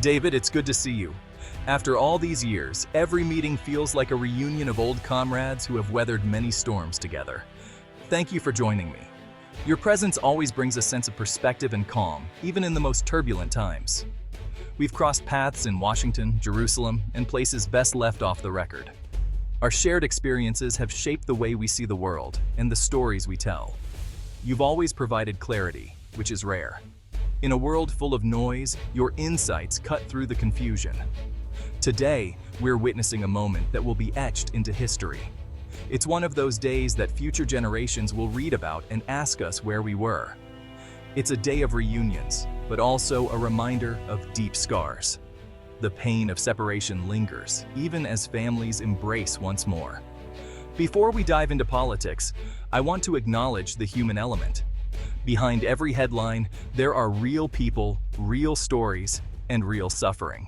David, it's good to see you. After all these years, every meeting feels like a reunion of old comrades who have weathered many storms together. Thank you for joining me. Your presence always brings a sense of perspective and calm, even in the most turbulent times. We've crossed paths in Washington, Jerusalem, and places best left off the record. Our shared experiences have shaped the way we see the world and the stories we tell. You've always provided clarity, which is rare. In a world full of noise, your insights cut through the confusion. Today, we're witnessing a moment that will be etched into history. It's one of those days that future generations will read about and ask us where we were. It's a day of reunions, but also a reminder of deep scars. The pain of separation lingers, even as families embrace once more. Before we dive into politics, I want to acknowledge the human element. Behind every headline, there are real people, real stories, and real suffering.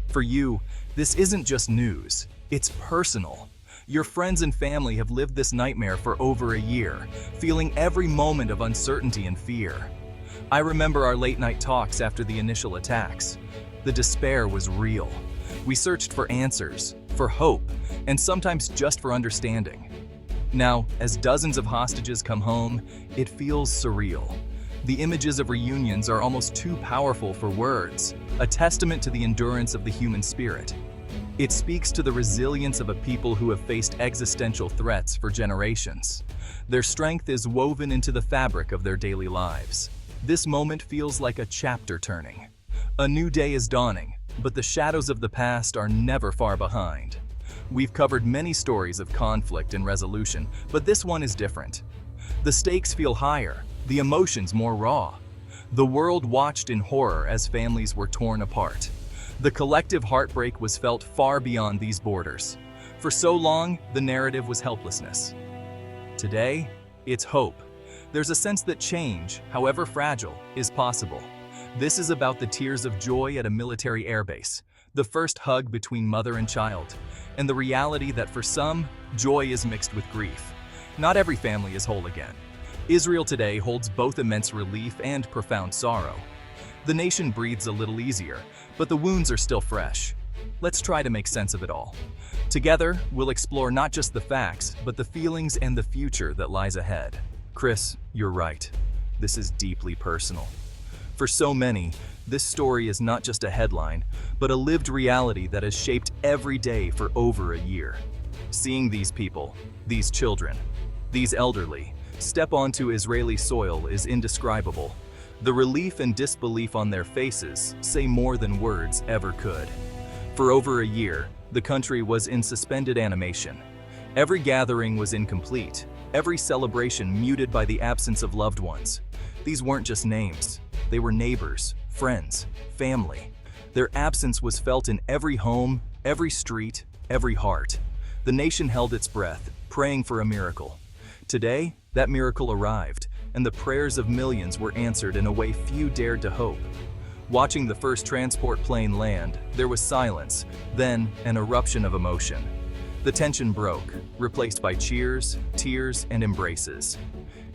For you, this isn't just news, it's personal. Your friends and family have lived this nightmare for over a year, feeling every moment of uncertainty and fear. I remember our late-night talks after the initial attacks. The despair was real. We searched for answers, for hope, and sometimes just for understanding. Now, as dozens of hostages come home, it feels surreal. The images of reunions are almost too powerful for words, a testament to the endurance of the human spirit. It speaks to the resilience of a people who have faced existential threats for generations. Their strength is woven into the fabric of their daily lives. This moment feels like a chapter turning. A new day is dawning, but the shadows of the past are never far behind. We've covered many stories of conflict and resolution, but this one is different. The stakes feel higher, the emotions more raw. The world watched in horror as families were torn apart. The collective heartbreak was felt far beyond these borders. For so long, the narrative was helplessness. Today, it's hope. There's a sense that change, however fragile, is possible. This is about the tears of joy at a military airbase, the first hug between mother and child, and the reality that for some, joy is mixed with grief. Not every family is whole again. Israel today holds both immense relief and profound sorrow. The nation breathes a little easier, but the wounds are still fresh. Let's try to make sense of it all. Together, we'll explore not just the facts, but the feelings and the future that lies ahead. Chris, you're right. This is deeply personal. For so many, this story is not just a headline, but a lived reality that has shaped every day for over a year. Seeing these people, these children, these elderly, step onto Israeli soil is indescribable. The relief and disbelief on their faces say more than words ever could. For over a year, the country was in suspended animation. Every gathering was incomplete, every celebration muted by the absence of loved ones. These weren't just names. They were neighbors, friends, family. Their absence was felt in every home, every street, every heart. The nation held its breath, praying for a miracle. Today, that miracle arrived, and the prayers of millions were answered in a way few dared to hope. Watching the first transport plane land, there was silence, then an eruption of emotion. The tension broke, replaced by cheers, tears, and embraces.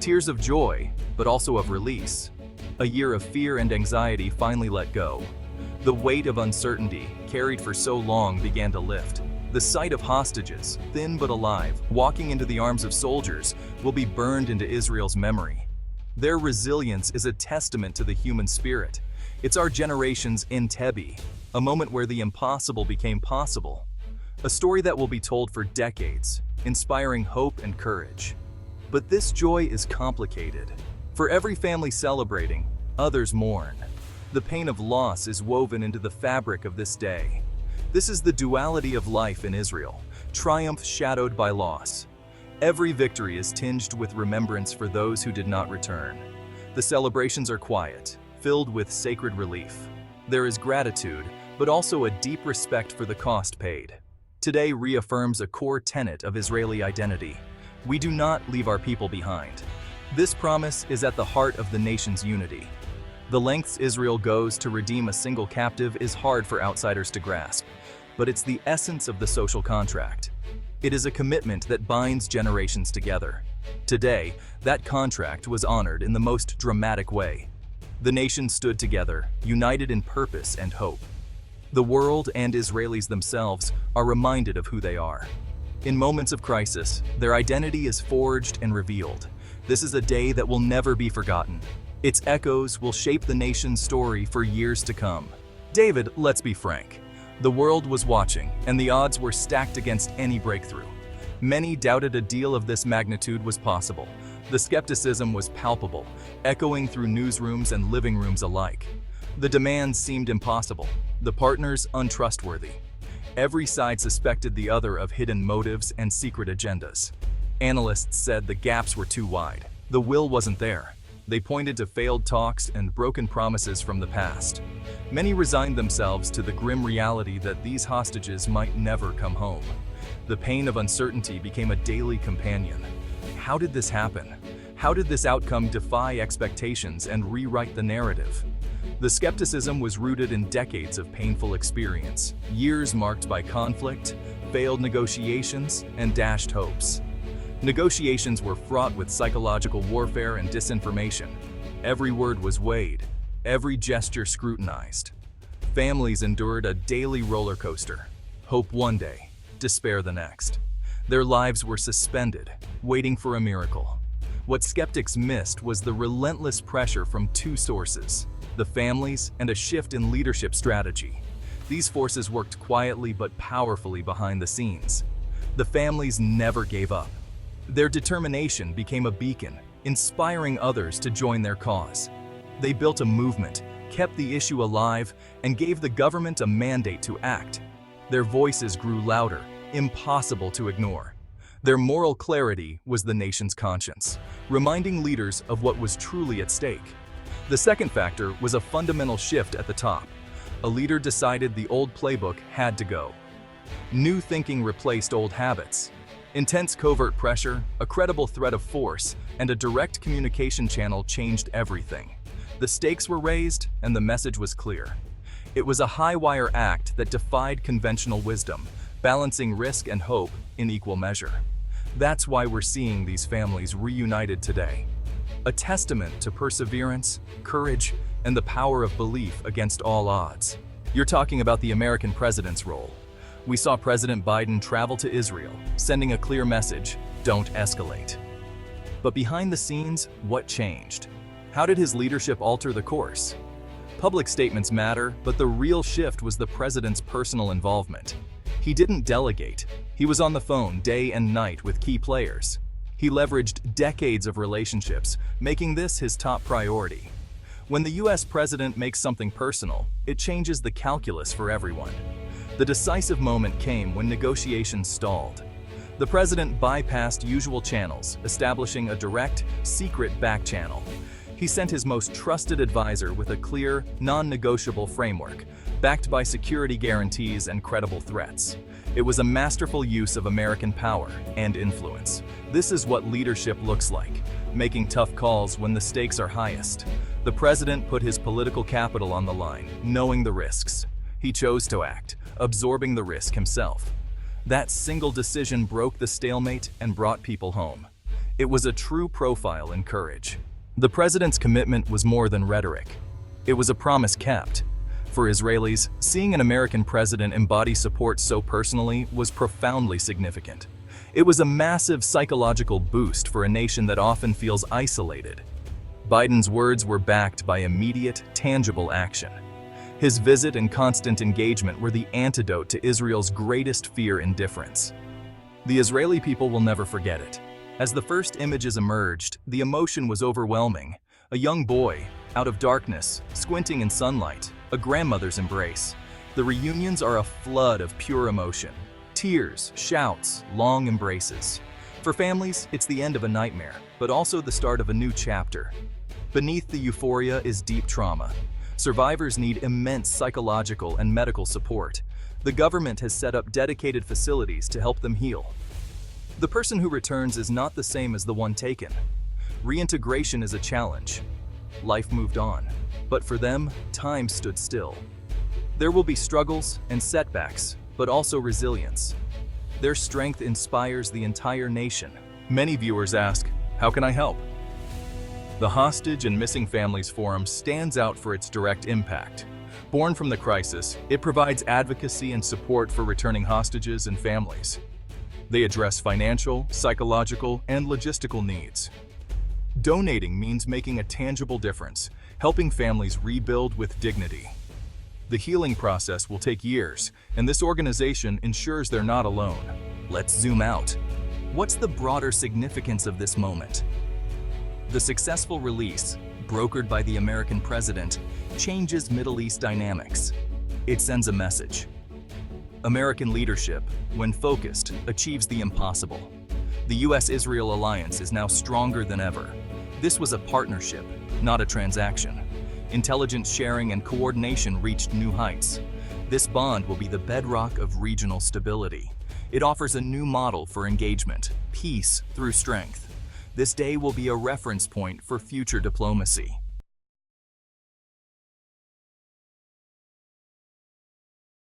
Tears of joy, but also of release. A year of fear and anxiety finally let go. The weight of uncertainty, carried for so long, began to lift. The sight of hostages, thin but alive, walking into the arms of soldiers, will be burned into Israel's memory. Their resilience is a testament to the human spirit. It's our generation's Entebbe, a moment where the impossible became possible. A story that will be told for decades, inspiring hope and courage. But this joy is complicated. For every family celebrating, others mourn. The pain of loss is woven into the fabric of this day. This is the duality of life in Israel, triumph shadowed by loss. Every victory is tinged with remembrance for those who did not return. The celebrations are quiet, filled with sacred relief. There is gratitude, but also a deep respect for the cost paid. Today reaffirms a core tenet of Israeli identity. We do not leave our people behind. This promise is at the heart of the nation's unity. The lengths Israel goes to redeem a single captive is hard for outsiders to grasp, but it's the essence of the social contract. It is a commitment that binds generations together. Today, that contract was honored in the most dramatic way. The nation stood together, united in purpose and hope. The world and Israelis themselves are reminded of who they are. In moments of crisis, their identity is forged and revealed. This is a day that will never be forgotten. Its echoes will shape the nation's story for years to come. David, let's be frank. The world was watching, and the odds were stacked against any breakthrough. Many doubted a deal of this magnitude was possible. The skepticism was palpable, echoing through newsrooms and living rooms alike. The demands seemed impossible, the partners untrustworthy. Every side suspected the other of hidden motives and secret agendas. Analysts said the gaps were too wide. The will wasn't there. They pointed to failed talks and broken promises from the past. Many resigned themselves to the grim reality that these hostages might never come home. The pain of uncertainty became a daily companion. How did this happen? How did this outcome defy expectations and rewrite the narrative? The skepticism was rooted in decades of painful experience, years marked by conflict, failed negotiations, and dashed hopes. Negotiations were fraught with psychological warfare and disinformation. Every word was weighed, every gesture scrutinized. Families endured a daily roller coaster. Hope one day, despair the next. Their lives were suspended, waiting for a miracle. What skeptics missed was the relentless pressure from two sources: the families and a shift in leadership strategy. These forces worked quietly but powerfully behind the scenes. The families never gave up. Their determination became a beacon, inspiring others to join their cause. They built a movement, kept the issue alive, and gave the government a mandate to act. Their voices grew louder, impossible to ignore. Their moral clarity was the nation's conscience, reminding leaders of what was truly at stake. The second factor was a fundamental shift at the top. A leader decided the old playbook had to go. New thinking replaced old habits. Intense covert pressure, a credible threat of force, and a direct communication channel changed everything. The stakes were raised, and the message was clear. It was a high-wire act that defied conventional wisdom, balancing risk and hope in equal measure. That's why we're seeing these families reunited today. A testament to perseverance, courage, and the power of belief against all odds. You're talking about the American president's role. We saw President Biden travel to Israel, sending a clear message: don't escalate. But behind the scenes, what changed? How did his leadership alter the course? Public statements matter, but the real shift was the president's personal involvement. He didn't delegate. He was on the phone day and night with key players. He leveraged decades of relationships, making this his top priority. When the US president makes something personal, it changes the calculus for everyone. The decisive moment came when negotiations stalled. The president bypassed usual channels, establishing a direct, secret back channel. He sent his most trusted advisor with a clear, non-negotiable framework, backed by security guarantees and credible threats. It was a masterful use of American power and influence. This is what leadership looks like, making tough calls when the stakes are highest. The president put his political capital on the line, knowing the risks. He chose to act, absorbing the risk himself. That single decision broke the stalemate and brought people home. It was a true profile in courage. The president's commitment was more than rhetoric. It was a promise kept. For Israelis, seeing an American president embody support so personally was profoundly significant. It was a massive psychological boost for a nation that often feels isolated. Biden's words were backed by immediate, tangible action. His visit and constant engagement were the antidote to Israel's greatest fear: indifference. The Israeli people will never forget it. As the first images emerged, the emotion was overwhelming. A young boy, out of darkness, squinting in sunlight, a grandmother's embrace. The reunions are a flood of pure emotion. Tears, shouts, long embraces. For families, it's the end of a nightmare, but also the start of a new chapter. Beneath the euphoria is deep trauma. Survivors need immense psychological and medical support. The government has set up dedicated facilities to help them heal. The person who returns is not the same as the one taken. Reintegration is a challenge. Life moved on, but for them, time stood still. There will be struggles and setbacks, but also resilience. Their strength inspires the entire nation. Many viewers ask, how can I help? The Hostage and Missing Families Forum stands out for its direct impact. Born from the crisis, it provides advocacy and support for returning hostages and families. They address financial, psychological, and logistical needs. Donating means making a tangible difference, helping families rebuild with dignity. The healing process will take years, and this organization ensures they're not alone. Let's zoom out. What's the broader significance of this moment? The successful release, brokered by the American president, changes Middle East dynamics. It sends a message. American leadership, when focused, achieves the impossible. The U.S.-Israel alliance is now stronger than ever. This was a partnership, not a transaction. Intelligence sharing and coordination reached new heights. This bond will be the bedrock of regional stability. It offers a new model for engagement, peace through strength. This day will be a reference point for future diplomacy.